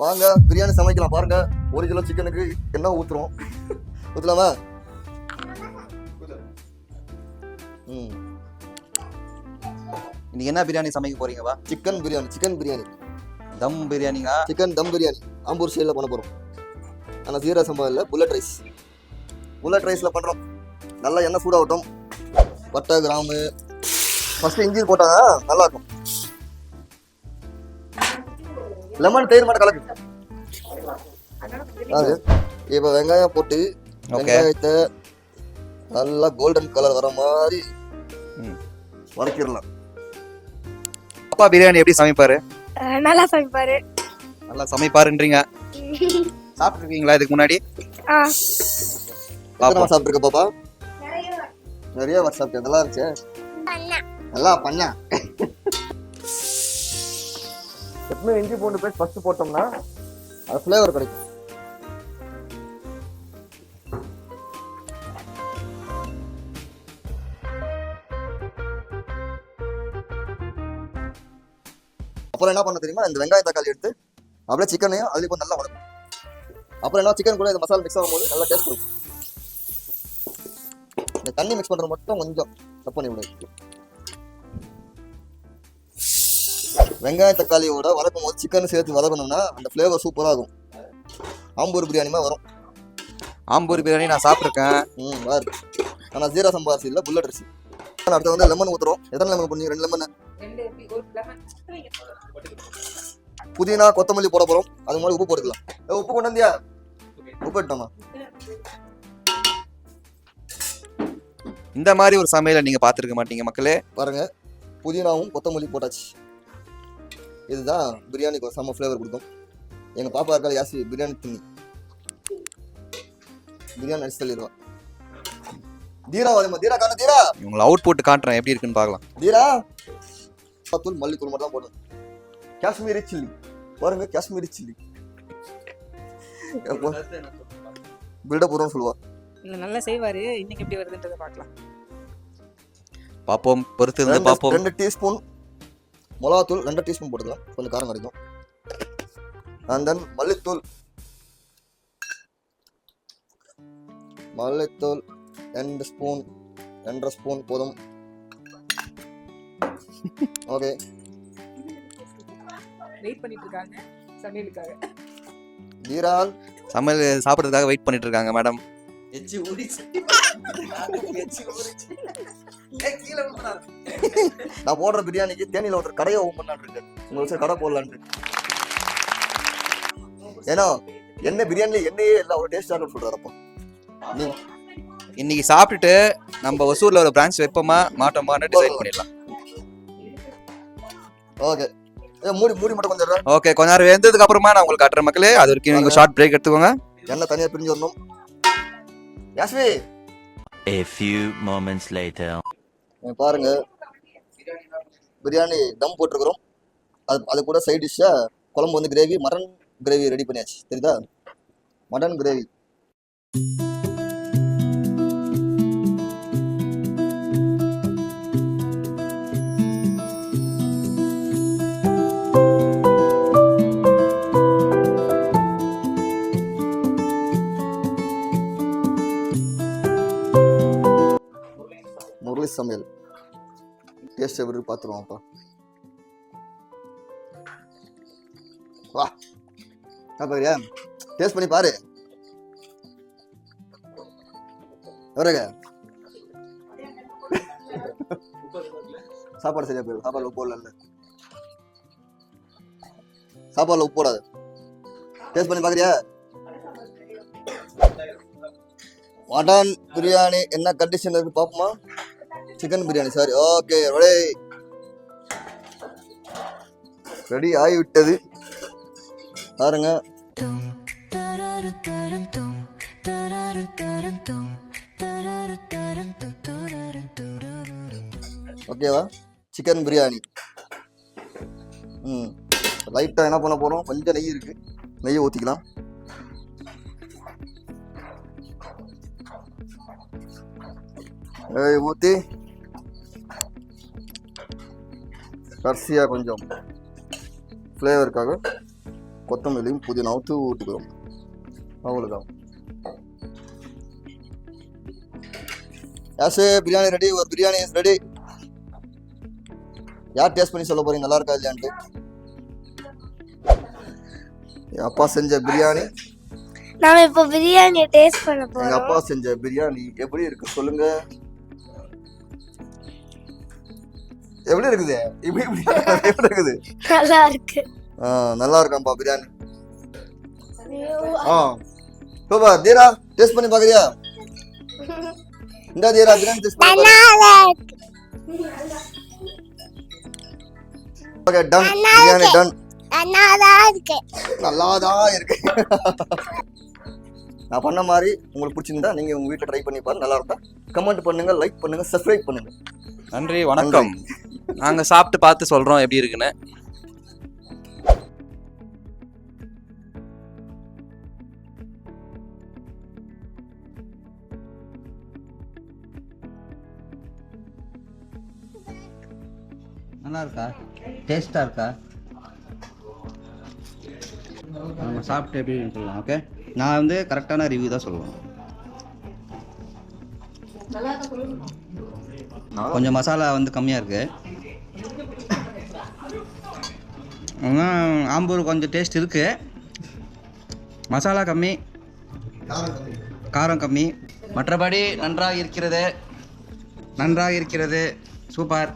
வாங்க பிரியாணி சமைக்கலாம் பாருங்க. 1 கிலோ சிக்கனுக்கு என்ன ஊத்துறோம் ஊத்தலாமா? இன்னைக்கு என்ன பிரியாணி சமைக்க போறீங்கப்பா? சிக்கன் பிரியாணி தம் பிரியாணிங்க. சிக்கன் தம் பிரியாணி ஆம்பூர் ஸ்டைலில் பண்ண போகிறோம். ஆனால் ஜீரா சம்பா இல்லை, புல்லட் ரைஸில் பண்ணுறோம். நல்லா எண்ணெய் சூடாகட்டும். பட்டை கிராமு ஃபஸ்ட்டு இஞ்சி போட்டாங்க நல்லா இருக்கும். லெமன் தயிர் மட்டும் கலக்கு. அது இப்போ வெங்காயம் போட்டு வெங்காயத்தை நல்லா கோல்டன் கலர் வர மாதிரி வதக்கிடலாம். அப்பா பிரியாணி எப்படி சமைப்பாரு? நல்லா சமைப்பாரு. நல்லா சமைப்பாருன்றீங்க. சாப்பிட்டுருக்கீங்களா இதுக்கு முன்னாடி? சாப்பிட்டுருக்க பாப்பா? நிறைய வாட்டி சாப்பிட்டேன். நல்லா இருந்துச்சு. நல்லா பண்ணா. எப்பவுமே இஞ்சி பூண்டு பேஸ்ட் ஃபர்ஸ்ட் போட்டோம்னா அது ஃப்ளேவர் கிடைக்கும். அப்புறம் என்ன பண்ண தெரியுமா? இந்த வெங்காயம் தக்காளி எடுத்து அப்படியே சிக்கனையும் அதுலேயும் கொஞ்சம் நல்லா வதக்கும். அப்புறம் என்ன சிக்கன் கூட இந்த மசாலா மிக்ஸ் ஆகும்போது நல்லா டேஸ்ட் இருக்கும். இந்த தண்ணி மிக்ஸ் பண்ணுறது மட்டும் கொஞ்சம் தப்பு பண்ணி விடுது. வெங்காய தக்காளியோட வதக்கும் போது சிக்கன் சேர்த்து வதக்கணும்னா அந்த ஃப்ளேவர் சூப்பராக இருக்கும். ஆம்பூர் பிரியாணிமா வரும். ஆம்பூர் பிரியாணி நான் சாப்பிட்ருக்கேன். வேறு ஆனால் ஜீரா சம்பா அரிசி இல்லை, புல்லட் அரிசி. அடுத்து வந்து லெமன் ஊற்றுறோம். எத்தனை லெமன் பண்ணி? 2 லெமன். புதினா கொத்தமல்லி போட போகிறோம். அது மாதிரி உப்பு போட்டுக்கலாம். உப்பு கொண்டு வந்தியா? உப்பு எடுத்தோமா? இந்த மாதிரி ஒரு சமையலை நீங்க பார்த்துருக்க மாட்டீங்க மக்களே. பாருங்க, புதினாவும் கொத்தமல்லி போட்டாச்சு. இதுதான் பிரியாணிக்கு ஒரு செம்ம ஃப்ளேவர் கொடுக்கும். எங்கள் பாப்பா இருக்கா யாசி பிரியாணி தின்னி பிரியாணி அடிச்சு தள்ளிடுவா. தீரா வாதிமா, தீரா காண தீரா. இவங்களை அவுட் போட்டு காட்டுறேன் எப்படி இருக்குன்னு பார்க்கலாம். தீரா தூள் மல்லித்தூள் மட்டும் தான் போடணும். காஷ்மீரி சில்லி பாருங்க, காஷ்மீரி சில்லி பில்டப் போடுறோம்னு சொல்லுவா. இல்லை நல்லா செய்வாரு. இன்னைக்கு எப்படி வருதுன்றதை பார்க்கலாம். பார்ப்போம், பொறுத்து இருந்து பார்ப்போம். 2 டீஸ்பூன் மிளகாத்தூள் 2 டீஸ்பூன் போட்டுக்கலாம், கொஞ்சம் காரம் கிடைக்கும். அண்ட் தென் மல்லித்தூள் 2 ஸ்பூன் 2.5 ஸ்பூன் போதும். ஓகே, வெயிட் பண்ணிட்டு இருக்காங்க சமையலுக்காக. ஜீரால் சமையல் சாப்பிட்றதுக்காக வெயிட் பண்ணிட்டு இருக்காங்க மேடம். நான் போடுற பிரியாணிக்கு தேனியில் ஒருத்தர் கடையை ஓப்பன் பண்ணலான்னு இருக்கு. உங்களுக்கு கடை போடலான்ட்டு. ஏன்னா என்ன பிரியாணில எண்ணெயே எல்லாம் ஒரு டேஸ்டாக சொல்றாரப்போ. இன்னைக்கு சாப்பிட்டுட்டு நம்ம ஒசூர்ல ஒரு பிரான்ச் வைப்போமா மாட்டோமான்னு டிசைட் பண்ணிடலாம். ஓகே, மூடி மட்டும் கொஞ்சம். ஓகே, கொஞ்ச நேரம் வெந்ததுக்கு அப்புறமா நான் உங்களுக்கு காட்டுறேன் மக்களே. அது வரைக்கும் நீங்க ஷார்ட் பிரேக் எடுத்துக்கோங்க. எண்ணெய் தனியாக பிரிஞ்சு வரணும். Yashasvi, A few moments later. பாருங்க, பிரியாணி தம் போட்டிருக்கிறோம். அது கூட சைட் டிஷ்ஷா குழம்பு வந்து கிரேவி, மட்டன் கிரேவி ரெடி பண்ணியாச்சு. தெரியுதா? Mutton gravy. முரளி சமையல் டேஸ்ட் எப்படி பார்த்துருவோம்ப்பா. வா பாருங்க, டேஸ்ட் பண்ணி பாரு. எவரங்க சாப்பாடு சரியா போயிடும். சாப்பாடுல உப்பு போடல, சாப்பாடுல உப்பு போடாது. டேஸ்ட் பண்ணி பாக்குறியா? மட்டன் பிரியாணி என்ன கண்டிஷன் இருக்கு பாப்போமா? Chicken biryani sorry. Okay, ready ஆகிவிட்டது. பாருங்க, ஓகேவா? சிக்கன் பிரியாணி. லைட்டா என்ன பண்ண போறோம்? கொஞ்சம் நெய் இருக்கு, நெய்யை ஊத்திக்கலாம். ஊற்றி கடைசியாக கொஞ்சம் ஃப்ளேவருக்காக கொத்தமல்லியும் புதினாவும் தூவி விட்டுக்கிறோம். அவ்வளோதான். யாசு பிரியாணி ரெடி. ஒரு பிரியாணி இஸ் ரெடி. யார் டேஸ்ட் பண்ணி சொல்ல போறீங்க நல்லா இருக்கா இல்லையான்ட்டு? என் அப்பா செஞ்ச பிரியாணி. நாம இப்போ பிரியாணி டேஸ்ட் பண்ண எங்க போறோம். அப்பா செஞ்ச பிரியாணி எப்படி இருக்கு சொல்லுங்க. எப்படி இருக்குது? எப்படி இருக்குது? நல்லா இருக்கு. நல்லா இருக்காம்பா பிரியாணி. சூப்பர். தீரா டேஸ்ட் பண்ணி பாக்குறியா? இந்த தீரா பிரியாணி டேஸ்ட் பண்ணி பாரு. நல்லா இருக்கு. Okay done. பிரியாணி டன். நல்லா இருக்கு. நல்லாதான் இருக்கு. நான் பண்ண மாதிரி உங்களுக்கு பிடிச்சிருந்தா நீங்க உங்க வீட்டில் ட்ரை பண்ணி பாருங்க. நல்லா இருந்தா கமெண்ட் பண்ணுங்க, லைக் பண்ணுங்க, சப்ஸ்கிரைப் பண்ணுங்க. நன்றி, வணக்கம். நாங்க சாப்பிட்டு பார்த்து சொல்றோம் எப்படி இருக்குன்னு. நல்லா இருக்கா? டேஸ்ட்டாக இருக்கா? நம்ம சாப்பிட்டு எப்படின்னு சொல்லலாம். ஓகே, நான் வந்து கரெக்டான ரிவ்யூ தான் சொல்லுவேன். கொஞ்சம் மசாலா வந்து கம்மியாக இருக்குது. ஆம்பூர் கொஞ்சம் டேஸ்ட் இருக்குது. மசாலா கம்மி, காரம் கம்மி. மற்றபடி நன்றாக இருக்கிறது. சூப்பர்.